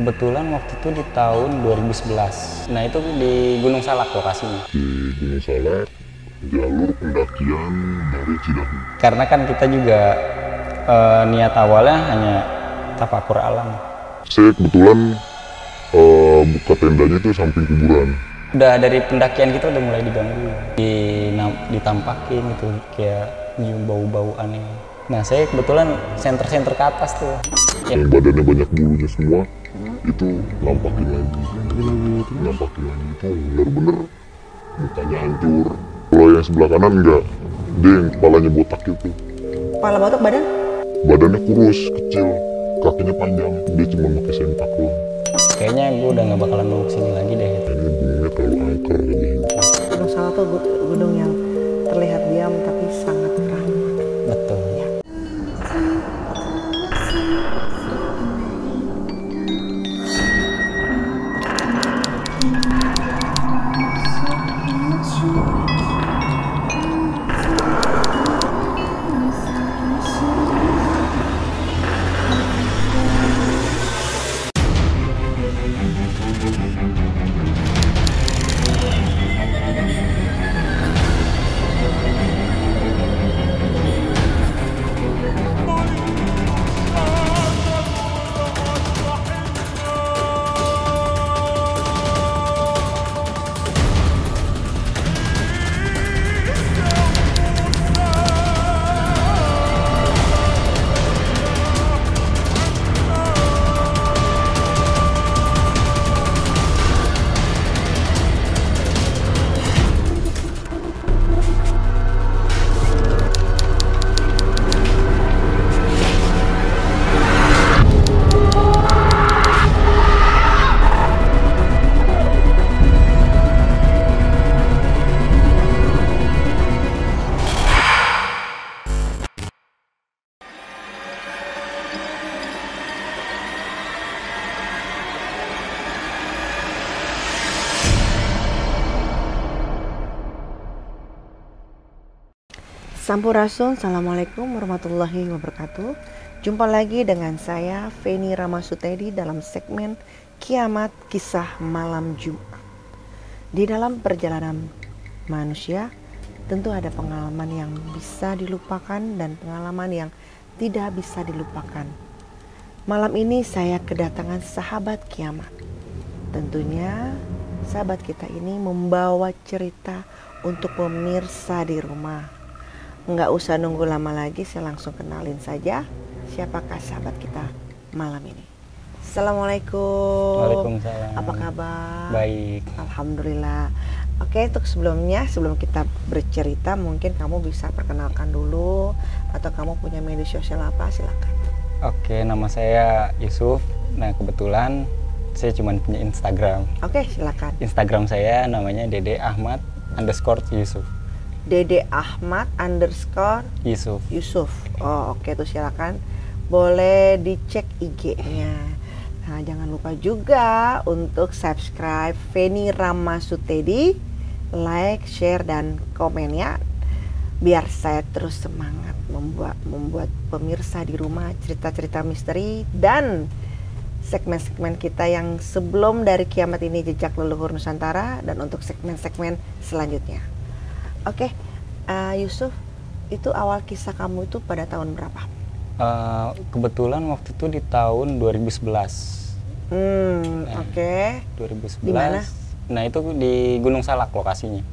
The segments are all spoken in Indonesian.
Kebetulan waktu itu di tahun 2011. Nah, itu di Gunung Salak lokasinya. Di Gunung Salak, jalur pendakian dari Cidahu. Karena kan kita juga niat awalnya hanya tafakur alam. Saya kebetulan buka tendanya itu samping kuburan. Udah dari pendakian kita udah mulai diganggu, ditampakin gitu, kayak nyium bau-bau aneh. Nah, saya kebetulan senter-senter ke atas tuh. Yang badannya banyak bulunya semua, itu nampakin lagi itu bener-bener mukanya hancur. Kalau yang sebelah kanan enggak, dia yang kepalanya botak itu. Kepala botak, Badannya kurus, kecil, kakinya panjang, dia cuma pakai sempak doang. Kayaknya gue udah gak bakalan mau kesini lagi deh. Ini gunungnya terlalu angker kali. Gunung Salak tuh gunung yang terlihat diam tapi sangat ramah. Betul. Sampurasun, Assalamualaikum warahmatullahi wabarakatuh. Jumpa lagi dengan saya Feni Ramasutedi dalam segmen Kiamat Kisah Malam Jumat. Di dalam perjalanan manusia tentu ada pengalaman yang bisa dilupakan dan pengalaman yang tidak bisa dilupakan. Malam ini saya kedatangan sahabat kiamat. Tentunya sahabat kita ini membawa cerita untuk pemirsa di rumah. Nggak usah nunggu lama lagi, saya langsung kenalin saja siapakah sahabat kita malam ini. Assalamualaikum. Waalaikumsalam. Apa kabar? Baik. Alhamdulillah. Oke, untuk sebelum kita bercerita, mungkin kamu bisa perkenalkan dulu atau kamu punya media sosial apa, silakan. Oke, nama saya Yusuf. Nah, kebetulan saya cuma punya Instagram. Oke, silakan. Instagram saya namanya @dede_ahmad_yusuf. @dede_ahmad_yusuf. Oh, oke, tuh silakan. Boleh dicek IG-nya. Nah, jangan lupa juga untuk subscribe Feni Ramasutedi, like, share dan komen ya. Biar saya terus semangat membuat pemirsa di rumah cerita-cerita misteri dan segmen-segmen kita yang sebelum dari kiamat ini jejak leluhur Nusantara dan untuk segmen-segmen selanjutnya. Oke, Yusuf, itu awal kisah kamu itu pada tahun berapa? Kebetulan waktu itu di tahun 2011. Oke. 2011. Di mana? Nah, itu di Gunung Salak lokasinya.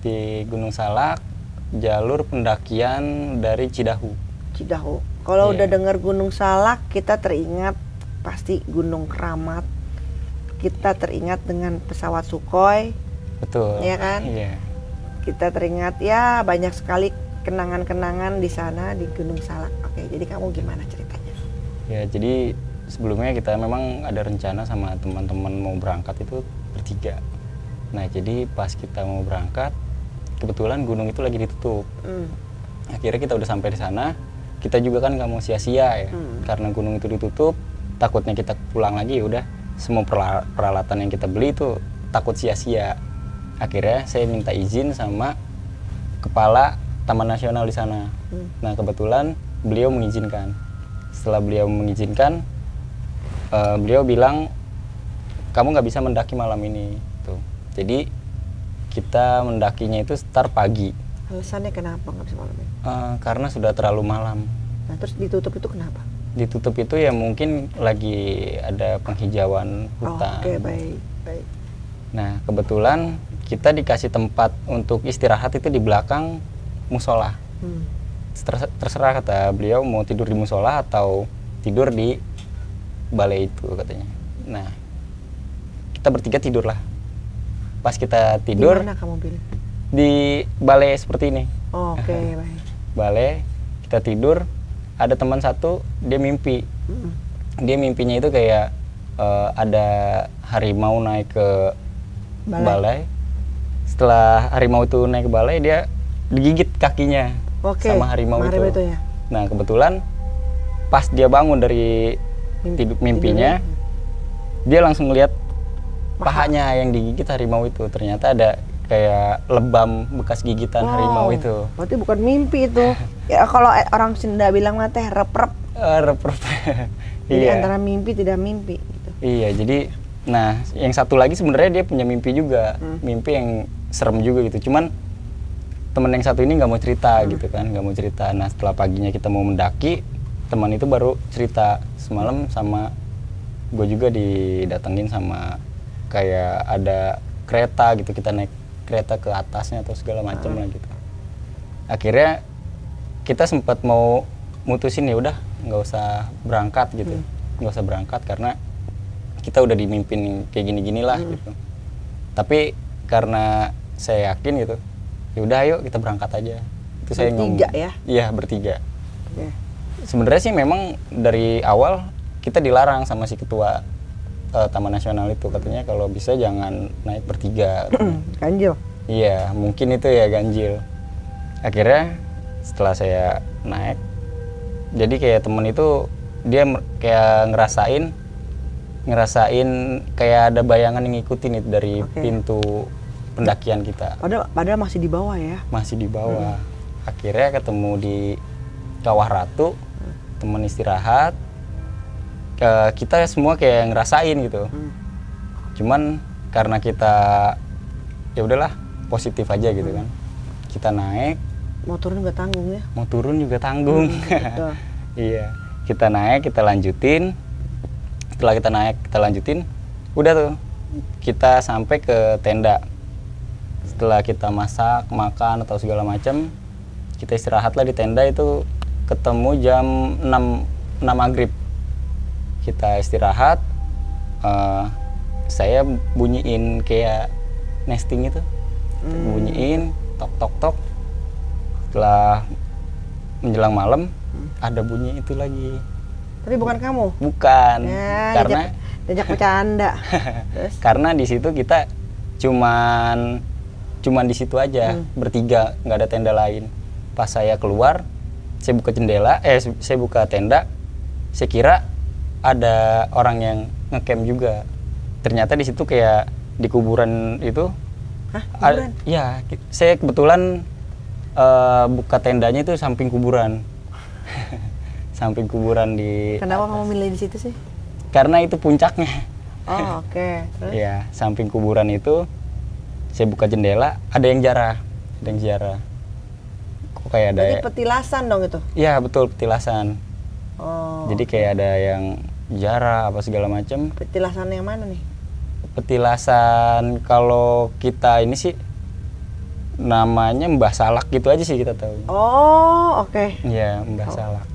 Di Gunung Salak, jalur pendakian dari Cidahu. Cidahu. Kalau Iya. udah dengar Gunung Salak, kita teringat pasti Gunung Keramat. Kita teringat dengan pesawat Sukhoi. Betul. Iya kan? Iya. Kita teringat ya banyak sekali kenangan-kenangan di sana di Gunung Salak. Oke, jadi kamu gimana ceritanya? Ya, jadi sebelumnya kita memang ada rencana sama teman-teman mau berangkat itu bertiga. Nah, jadi pas kita mau berangkat, kebetulan gunung itu lagi ditutup. Akhirnya kita udah sampai di sana, kita juga kan nggak mau sia-sia ya, karena gunung itu ditutup, takutnya kita pulang lagi, udah semua peralatan yang kita beli itu takut sia-sia. Akhirnya saya minta izin sama kepala Taman Nasional di sana. Nah, kebetulan beliau mengizinkan. Setelah beliau mengizinkan, beliau bilang kamu nggak bisa mendaki malam ini tuh. Jadi kita mendakinya itu start pagi. Alasannya kenapa nggak bisa malam ini? Karena sudah terlalu malam. Nah terus ditutup itu kenapa? Ditutup itu ya mungkin lagi ada penghijauan hutan. Oke, baik. Nah kebetulan kita dikasih tempat untuk istirahat itu di belakang musola. Terserah kata beliau mau tidur di musola atau tidur di balai itu katanya. Nah kita bertiga tidur lah. Pas kita tidur. Di mana kamu pilih? Di balai seperti ini. Oke, baik. Balai, kita tidur. Ada teman satu dia mimpi. Dia mimpinya itu kayak ada harimau naik ke balai. Setelah harimau itu naik ke balai, dia digigit kakinya sama harimau itu. Ya? Nah kebetulan pas dia bangun dari mimpinya, dia langsung lihat pahanya yang digigit harimau itu. Ternyata ada kayak lebam bekas gigitan harimau itu. Berarti bukan mimpi itu. Ya kalau orang Sunda bilang mah teh rep-rep. Rep-rep. Jadi antara mimpi tidak mimpi gitu. Iya, jadi nah yang satu lagi sebenarnya dia punya mimpi juga. Mimpi yang serem juga gitu. Cuman teman yang satu ini nggak mau cerita gitu kan, nggak mau cerita. Nah setelah paginya kita mau mendaki, teman itu baru cerita semalam sama gue juga didatengin sama kayak ada kereta gitu, kita naik kereta ke atasnya atau segala macam lah gitu. Akhirnya kita sempat mau mutusin ya udah nggak usah berangkat gitu, nggak usah berangkat karena kita udah dimimpin kayak gini-gini lah gitu. Tapi karena saya yakin gitu, ya udah ayo kita berangkat aja. Itu saya ngomong. Bertiga ya? Iya bertiga. Sebenarnya sih memang dari awal kita dilarang sama si ketua Taman Nasional itu, katanya kalau bisa jangan naik bertiga. Ganjil? Iya mungkin itu ya ganjil. Akhirnya setelah saya naik, jadi kayak temen itu dia kayak ngerasain kayak ada bayangan yang ngikutin itu dari pintu pendakian kita. Padahal masih di bawah ya? Masih di bawah. Akhirnya ketemu di Kawah Ratu, temen istirahat. Kita semua kayak ngerasain gitu. Cuman karena kita ya udahlah positif aja gitu kan. Kita naik. Mau turun juga tanggung ya? Mau turun juga tanggung. Iya. Kita naik, kita lanjutin. Setelah kita naik, kita lanjutin. Udah tuh. Kita sampai ke tenda. Setelah kita masak, makan atau segala macam, kita istirahatlah di tenda itu ketemu jam 6 maghrib. Kita istirahat, saya bunyiin kayak nesting itu, bunyiin tok tok tok. Setelah menjelang malam ada bunyi itu lagi. Tapi bukan kamu? Bukan, ya, karena diajak bercanda. Karena di situ kita cuman di situ aja bertiga, nggak ada tenda lain. Pas saya keluar, saya buka jendela, saya buka tenda, saya kira ada orang yang ngecamp juga. Ternyata di situ kayak di kuburan itu. Hah? Kuburan? Iya, saya kebetulan buka tendanya itu samping kuburan. Samping kuburan di. Kenapa kamu milih di situ sih? Karena itu puncaknya. Oh, oke. Terus? Iya, samping kuburan itu saya buka jendela, ada yang jarah. Kok kayak ada. Berarti petilasan dong itu? Iya, betul petilasan. Oh. Jadi kayak ada yang jarah apa segala macam. Petilasan yang mana nih? Petilasan kalau kita ini sih namanya Mbah Salak gitu aja sih kita tahu. Oh, oke. Iya, Mbah Salak.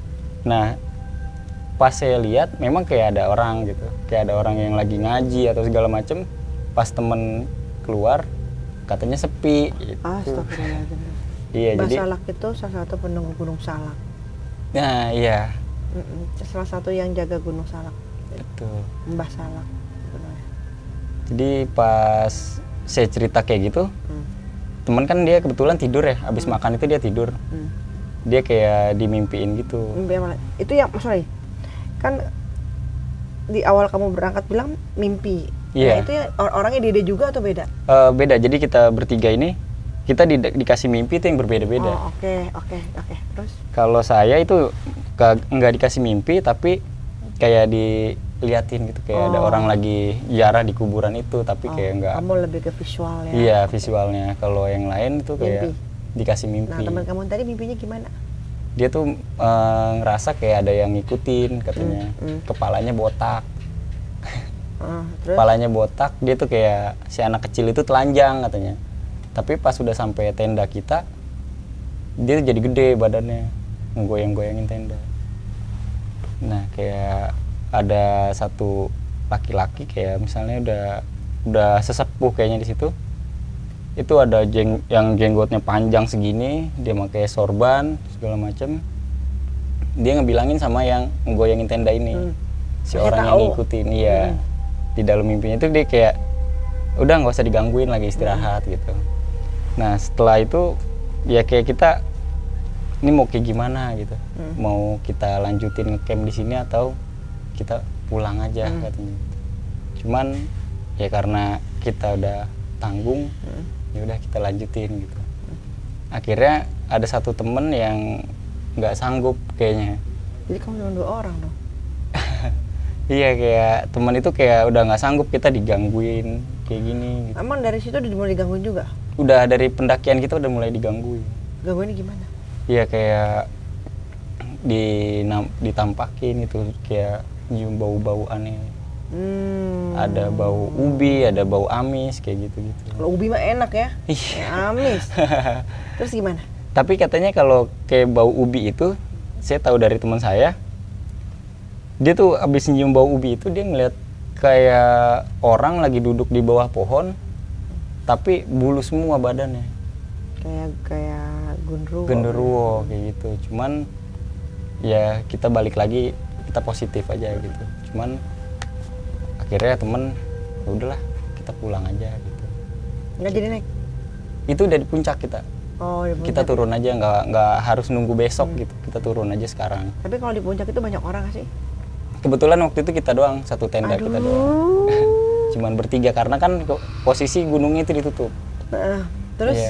Nah, pas saya lihat memang kayak ada orang gitu. Kayak ada orang yang lagi ngaji atau segala macam. Pas temen keluar katanya sepi gitu. Astagfirullahaladzim. Iya, Mbah jadi Salak itu salah satu penunggu Gunung Salak. Nah, iya. Salah satu yang jaga Gunung Salak. Betul. Mbah Salak. Benar. Jadi pas saya cerita kayak gitu, temen kan dia kebetulan tidur ya, habis makan itu dia tidur. Dia kayak dimimpiin gitu. Mimpi apa? Itu yang sorry. Kan di awal kamu berangkat bilang mimpi. Iya. Nah, itu ya, orangnya dia juga atau beda? Beda. Jadi kita bertiga ini kita dikasih mimpi itu yang berbeda-beda. Oh, oke. Terus? Kalau saya itu nggak dikasih mimpi, tapi kayak liatin gitu, kayak ada orang lagi ziarah di kuburan itu, tapi kayak enggak. Kamu lebih ke visual ya? Iya, visualnya. Kalau yang lain itu kayak Mimpi. dikasih mimpi. Nah, teman kamu tadi mimpinya gimana? Dia tuh ngerasa kayak ada yang ngikutin katanya. Kepalanya botak. Terus? Kepalanya botak, dia tuh kayak si anak kecil itu telanjang katanya. Tapi pas sudah sampai tenda kita, dia tuh jadi gede badannya, ngegoyang-goyangin tenda. Nah, kayak ada satu laki-laki kayak misalnya udah sesepuh kayaknya di situ. Itu ada yang jenggotnya panjang segini, dia pakai sorban segala macem. Dia ngebilangin sama yang ngegoyangin tenda ini, si orang yang ngikutin. Iya, di dalam mimpinya itu dia kayak udah nggak usah digangguin lagi, istirahat gitu. Nah, setelah itu ya kayak kita ini mau kayak gimana gitu, mau kita lanjutin ngecamp di sini atau kita pulang aja katanya. Cuman ya karena kita udah tanggung, ya udah kita lanjutin gitu. Akhirnya ada satu temen yang nggak sanggup kayaknya. Jadi kamu cuma 2 orang dong? Iya, kayak teman itu kayak udah nggak sanggup kita digangguin kayak gini gitu. Emang dari situ udah mulai digangguin juga? Udah dari pendakian kita udah mulai digangguin. Gangguinnya gimana? Iya, kayak ditampakin itu kayak nyium bau-bau aneh. Ada bau ubi, ada bau amis kayak gitu-gitu. Kalau ubi mah enak ya? Iya. Amis. Terus gimana? Tapi katanya kalau kayak bau ubi itu, saya tahu dari teman saya, dia tuh abis nyium bau ubi itu dia ngeliat kayak orang lagi duduk di bawah pohon, tapi bulu semua badannya. Kayak genderuwo Kayak gitu. Cuman ya kita balik lagi, kita positif aja gitu. Cuman akhirnya temen ya udahlah kita pulang aja gitu. Nggak jadi naik? Itu udah di puncak kita. Oh, di puncak. Kita turun aja, nggak harus nunggu besok gitu. Kita turun aja sekarang. Tapi kalau di puncak itu banyak orang nggak sih? Kebetulan waktu itu kita doang, satu tenda. Kita doang. Cuman bertiga karena kan posisi gunungnya itu ditutup. Terus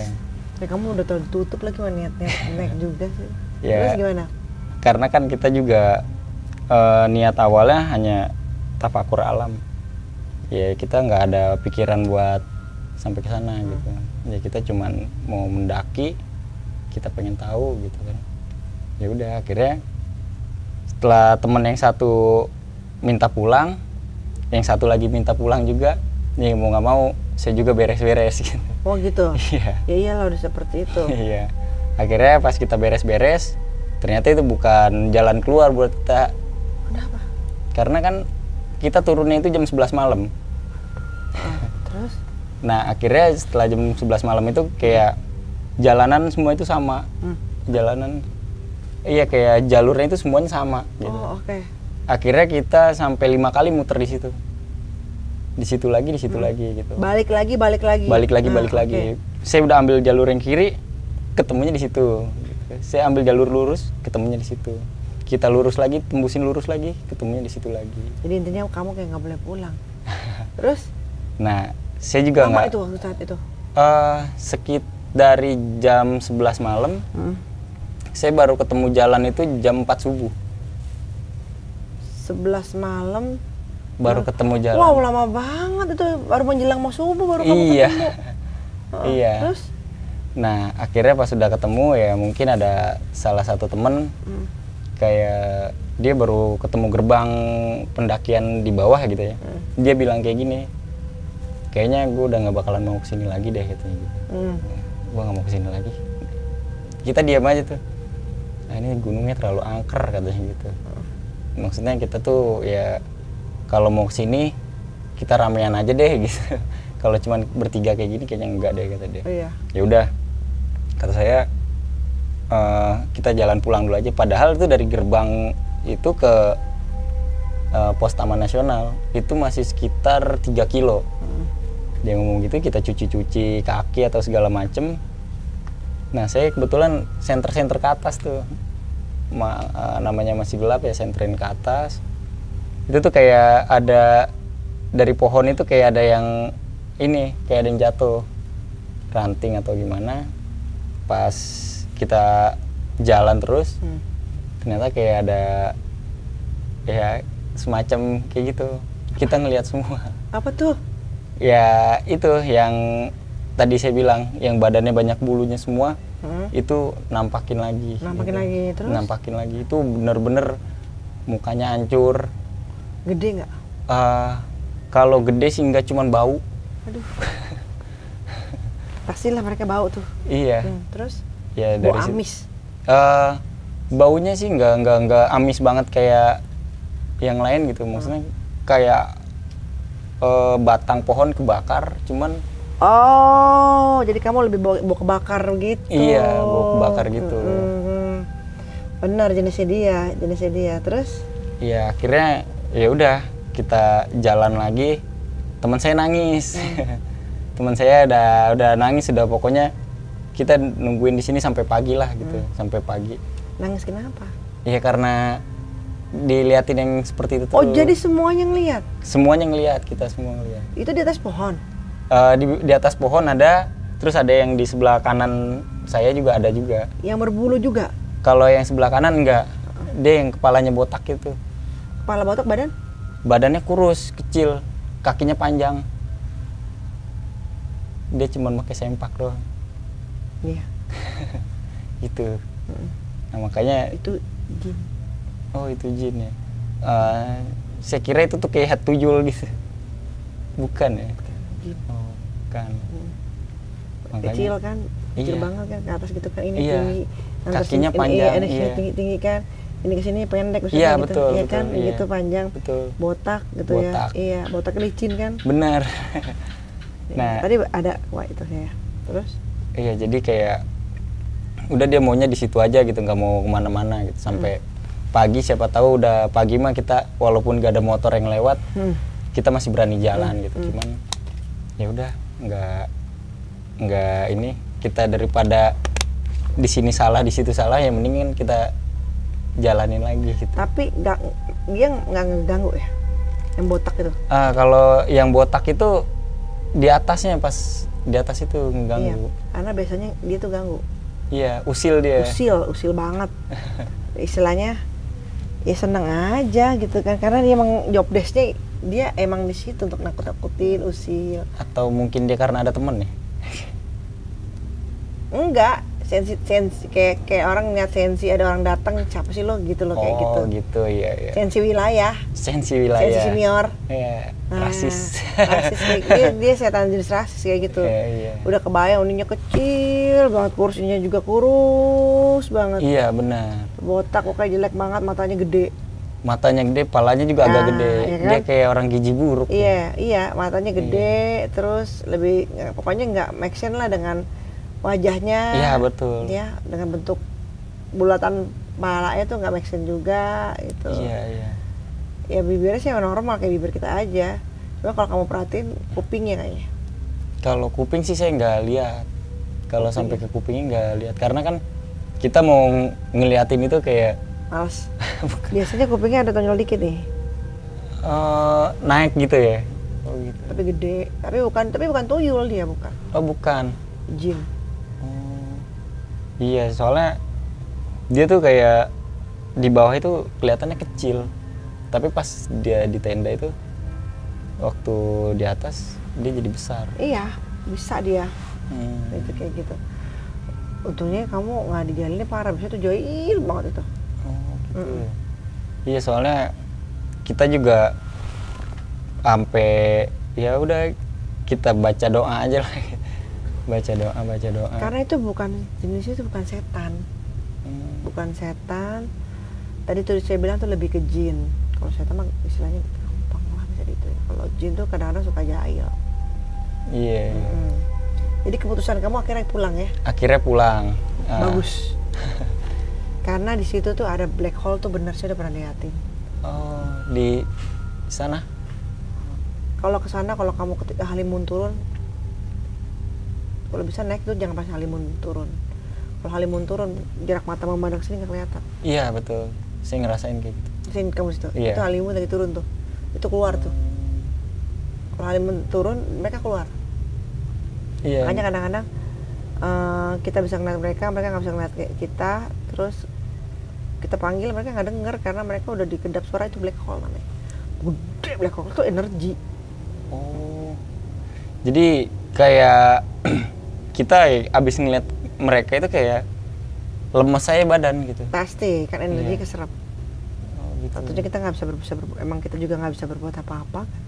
ya kamu udah tertutup lagi, niat naik juga sih. Ya, terus gimana? Karena kan kita juga niat awalnya hanya tafakur alam. Ya kita nggak ada pikiran buat sampai ke sana gitu. Ya kita cuman mau mendaki, kita pengen tahu gitu kan. Ya udah, akhirnya setelah temen yang satu minta pulang, yang satu lagi minta pulang juga, nih mau nggak mau saya juga beres-beres gitu. Oh gitu? Iya. Ya iyalah udah seperti itu. Iya. Akhirnya pas kita beres-beres, ternyata itu bukan jalan keluar buat kita. Kenapa? Karena kan kita turunnya itu jam 11 malam. Terus? Nah akhirnya setelah jam 11 malam itu kayak jalanan semua itu sama. Jalanan, iya kayak jalurnya itu semuanya sama gitu. Oh oke. Akhirnya kita sampai 5 kali muter di situ. Di situ lagi gitu. Balik lagi. Balik lagi. Saya udah ambil jalur yang kiri, ketemunya di situ. Gitu. Saya ambil jalur lurus, ketemunya di situ. Kita lurus lagi, tembusin lurus lagi, ketemunya di situ lagi. Jadi intinya kamu kayak nggak boleh pulang. Terus? Nah, saya juga nggak. Itu waktu saat itu? Dari jam 11 malam, saya baru ketemu jalan itu jam 4 subuh. 11 malam? Baru ketemu jalan. Wow, lama banget itu. Baru menjelang mau subuh baru kamu ketemu. Iya. Terus? Nah, akhirnya pas sudah ketemu ya mungkin ada salah satu temen kayak dia baru ketemu gerbang pendakian di bawah gitu ya. Dia bilang kayak gini, kayaknya gue udah nggak bakalan mau kesini lagi deh katanya gitu. Gue nggak mau kesini lagi. Kita diam aja tuh. Nah, ini gunungnya terlalu angker katanya gitu. Maksudnya kita tuh ya kalau mau kesini kita ramean aja deh gitu. Kalau cuma bertiga kayak gini kayaknya enggak deh kata dia. Iya. Ya udah, kata saya kita jalan pulang dulu aja. Padahal itu dari gerbang itu ke pos Taman Nasional itu masih sekitar 3 kilo. Dia ngomong gitu, kita cuci-cuci kaki atau segala macem. Nah saya kebetulan senter ke atas tuh. Namanya masih gelap ya, senterin ke atas. Itu tuh kayak ada dari pohon itu kayak ada yang ini, kayak ada yang jatuh ranting atau gimana. Pas kita jalan terus ternyata kayak ada ya semacam kayak gitu. Kita ngelihat semua. Apa tuh? Ya itu yang tadi saya bilang, yang badannya banyak bulunya semua, itu nampakin lagi. Nampakin gitu. lagi, terus? Nampakin lagi, itu bener-bener mukanya hancur. Gede nggak? Kalau gede sih nggak, cuman bau. Aduh. Pastilah mereka bau tuh. Iya. Terus? Ya Bau dari amis. Baunya sih nggak amis banget kayak yang lain gitu. Maksudnya kayak batang pohon kebakar, cuman Oh, jadi kamu lebih bau kebakar gitu. iya, bau kebakar gitu. Benar, jenisnya dia. Terus? Ya akhirnya ya udah kita jalan lagi. Teman saya nangis. Teman saya udah nangis, sudah pokoknya kita nungguin di sini sampai pagi lah gitu, sampai pagi. Nangis kenapa? Iya karena diliatin yang seperti itu Oh, terus. jadi semuanya ngelihat? Semuanya ngelihat, kita semua ngelihat. Itu di atas pohon? Di atas pohon ada, terus ada yang di sebelah kanan saya juga ada juga. Yang berbulu juga? Kalau yang sebelah kanan enggak, dia yang kepalanya botak itu. Kepala botak, badan? Badannya kurus, kecil, kakinya panjang. Dia cuma pakai sempak doang. Iya. Gitu. Nah makanya Itu jin. oh itu jin ya. Saya kira itu tuh kayak tuyul gitu. Bukan ya? Jin. Oh, bukan. Makanya, Kecil kan? Kecil iya. banget kan, ke atas gitu kan. Ini Iya. tinggi. Kakinya ini, panjang, Ini iya. tinggi kan. Ini kesini pendek maksudnya Iya, gitu. betul, Iya betul, kan, iya. gitu panjang. Betul. Botak gitu Botak. ya. Iya, botak licin kan. Benar. Nah, Tadi ada wah itu ya. Terus? iya jadi kayak udah dia maunya di situ aja gitu, nggak mau kemana-mana gitu sampai pagi. Siapa tahu udah pagi mah kita walaupun gak ada motor yang lewat, kita masih berani jalan gitu. Cuman ya udah nggak ini, kita daripada di sini salah di situ salah, ya mendingan kita jalanin lagi gitu. Tapi dia nggak ngeganggu ya, yang botak itu? Kalau yang botak itu di atasnya, pas di atas itu ngeganggu. Iya, karena biasanya dia tuh ganggu. Iya, usil dia. Usil banget. Istilahnya ya seneng aja gitu kan, karena dia emang job desk-nya dia emang di situ untuk nakut-nakutin, usil. Atau mungkin dia karena ada temen ya? Enggak, sensi kayak orang ngeliat sensi, ada orang datang, siapa sih lo gitu loh, kayak gitu. Oh gitu, iya. Sensi wilayah. Sensi wilayah. Sensi senior. Iya, Nah, rasis. Rasis dia setan jenis rasis kayak gitu. Iya. Udah kebayang uninya kecil banget, kursinya juga kurus banget. Iya, benar. Botak, pokoknya jelek banget, matanya gede. Matanya gede, palanya juga agak gede. Iya kan? Dia kayak orang gizi buruk. Iya, matanya gede, terus lebih pokoknya nggak make sense lah dengan wajahnya. Iya, betul. Ya, dengan bentuk bulatan palanya tuh nggak make sense juga gitu. Iya. Ya bibirnya sih normal kayak bibir kita aja. Cuma kalau kamu perhatiin kupingnya kayaknya. Kalau kuping sih saya nggak lihat. Kalau sampai ke kupingnya nggak lihat, karena kan kita mau ngeliatin itu kayak Males. Biasanya kupingnya ada tonjol dikit nih. naik gitu ya. Oh gitu. Tapi gede. Tapi bukan tuyul dia, bukan. Oh bukan. Jin. Oh. Iya, soalnya dia tuh kayak di bawah itu kelihatannya kecil, tapi pas dia di tenda itu waktu di atas dia jadi besar. Iya, bisa dia. Itu kayak gitu. Untungnya kamu nggak dijalin parah, biasanya tuh jahil banget itu. Oh gitu. Iya, soalnya kita juga sampai ya udah kita baca doa aja lah. baca doa. Karena itu jenisnya itu bukan setan. Bukan setan. Tadi tuh saya bilang tuh lebih ke jin. Kalau setan mah istilahnya gampang lah bisa gitu. Kalau jin tuh kadang-kadang suka jahil. Iya. Jadi keputusan kamu akhirnya pulang ya? Akhirnya pulang. Bagus. Karena di situ tuh ada black hole tuh, benar, saya udah pernah liatin. Oh, di sana? Kalau ke sana, kalau kamu ketika Halimun turun, kalau bisa naik tuh jangan pas Halimun turun. Kalau Halimun turun, jarak mata memandang sini nggak kelihatan. Iya betul, saya ngerasain kayak gitu. Sini kamu situ, Iya. itu Halimun lagi turun tuh, itu keluar tuh. Kalau Halimun turun, mereka keluar. Iya. Makanya kadang-kadang kita bisa ngeliat mereka nggak bisa ngeliat kita. Terus kita panggil mereka nggak denger karena mereka udah dikedap suara, itu black hole namanya. gede black hole tuh energi. Oh. Jadi kayak kita abis ngeliat mereka itu kayak lemes saya badan gitu. Pasti kan energi Iya. keserap. Oh, gitu. Tentunya kita nggak bisa berbuat, emang kita juga nggak bisa berbuat apa-apa kan.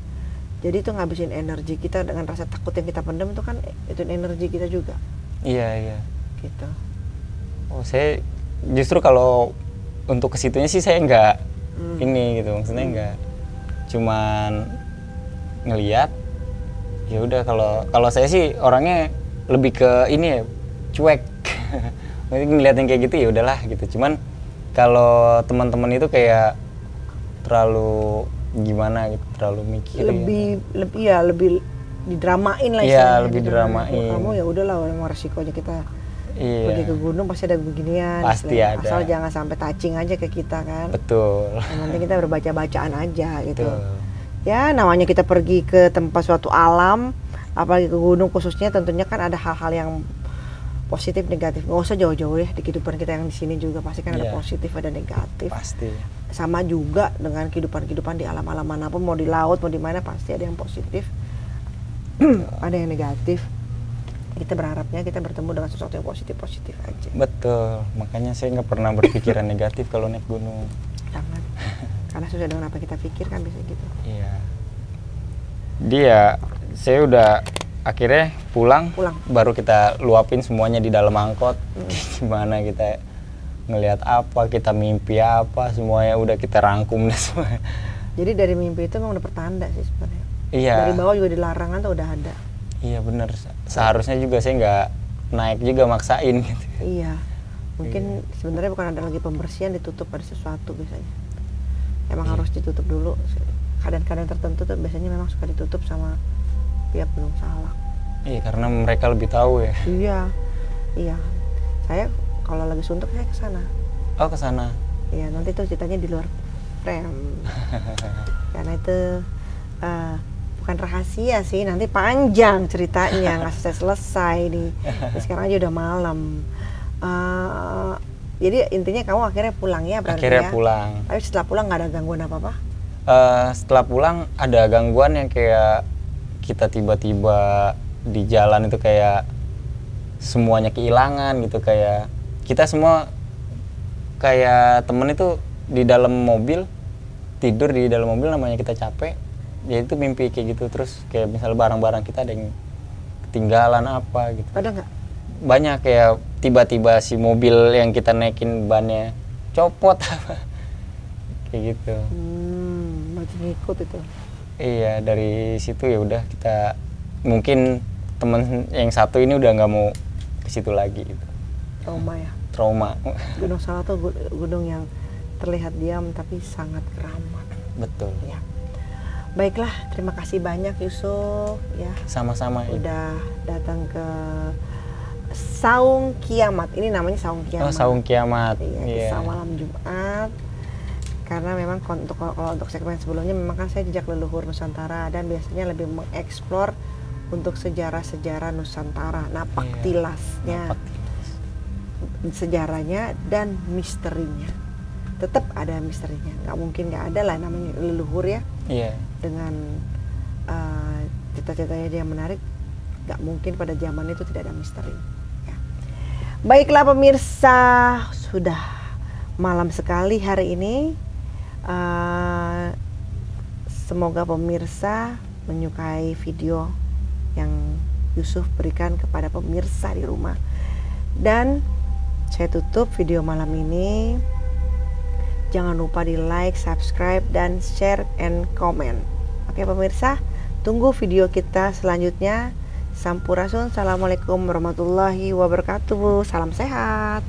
Jadi itu ngabisin energi kita dengan rasa takut yang kita pendam itu kan itu energi kita juga Iya. gitu. Oh, saya justru kalau untuk kesitunya sih saya nggak ini gitu, maksudnya nggak cuman ngeliat. Ya udah, kalau saya sih orangnya lebih ke ini ya, cuek. Mungkin ngeliat yang kayak gitu ya udahlah gitu. Cuman kalau teman-teman itu kayak terlalu gimana gitu, terlalu mikir. Lebih didramain lah Iya, istilahnya lebih gitu. dramain. Kamu ya udahlah, emang resikonya kita Iya. pergi ke gunung pasti ada beginian. Pasti istilahnya. ada. Asal jangan sampai touching aja ke kita kan. Betul. Yang penting kita berbaca-bacaan aja gitu. Betul. Ya namanya kita pergi ke tempat suatu alam, apalagi ke gunung khususnya, tentunya kan ada hal-hal yang positif negatif. Nggak usah jauh-jauh ya, di kehidupan kita yang di sini juga pasti kan ada Iya. positif ada negatif. Pasti. Sama juga dengan kehidupan di alam-alam manapun, mau di laut mau di mana pasti ada yang positif, ada yang negatif. Kita berharapnya kita bertemu dengan sesuatu yang positif aja. Betul. Makanya saya nggak pernah berpikiran negatif kalau naik gunung. Jangan, karena sesuai dengan apa kita pikir kan bisa gitu. Iya. Dia, saya udah akhirnya pulang. Baru kita luapin semuanya di dalam angkot. Gimana kita ngelihat apa, kita mimpi apa, semuanya udah kita rangkum deh semua. Jadi dari mimpi itu memang udah pertanda sih sebenarnya. Iya. Dari bawah juga di larangan tuh udah ada. Iya bener. Seharusnya juga saya nggak naik juga maksain gitu. Iya. Mungkin sebenarnya bukan ada lagi pembersihan, ditutup pada sesuatu biasanya. Emang harus ditutup dulu. Keadaan-keadaan tertentu tuh biasanya memang suka ditutup sama pihak Gunung Salak. Iya, karena mereka lebih tahu ya. Iya. Saya kalau lagi suntuk saya ke sana. Oh, ke sana. Iya, nanti tuh ceritanya di luar frame. Karena itu bukan rahasia sih, nanti panjang ceritanya, nggak selesai nih. Sekarang aja udah malam. Jadi intinya kamu akhirnya pulang ya berarti Akhirnya ya? pulang. Tapi setelah pulang nggak ada gangguan apa-apa? Setelah pulang ada gangguan yang kayak kita tiba-tiba di jalan itu kayak semuanya kehilangan gitu, kayak kita semua kayak temen itu di dalam mobil, tidur di dalam mobil, namanya kita capek ya itu mimpi kayak gitu. Terus kayak misal barang-barang kita ada yang ketinggalan apa gitu. Ada nggak? Banyak, kayak tiba-tiba si mobil yang kita naikin bannya copot apa kayak gitu. Masih ngikut itu. Iya, dari situ ya udah kita, mungkin temen yang satu ini udah nggak mau ke situ lagi gitu. Trauma ya. Trauma. Gunung Salak tuh gunung yang terlihat diam tapi sangat keramat. Betul. Ya. Baiklah, terima kasih banyak Yusuf ya. Sama-sama. Udah datang ke Saung Kiamat. Ini namanya Saung Kiamat. Oh, Saung Kiamat. Iya, kisah malam Jumat. Karena memang untuk segmen sebelumnya memang kan saya jejak leluhur Nusantara dan biasanya lebih mengeksplor untuk sejarah-sejarah Nusantara, napak tilasnya, sejarahnya dan misterinya. Tetap ada misterinya, nggak mungkin nggak ada lah, namanya leluhur ya. Iya. Dengan cita-citanya dia menarik, nggak mungkin pada zaman itu tidak ada misteri. Ya. Baiklah pemirsa, sudah malam sekali hari ini. Semoga pemirsa menyukai video yang Yusuf berikan kepada pemirsa di rumah. Dan saya tutup video malam ini. Jangan lupa di like, subscribe, dan share and comment. Oke pemirsa, tunggu video kita selanjutnya. Sampurasun, assalamualaikum warahmatullahi wabarakatuh. Salam sehat.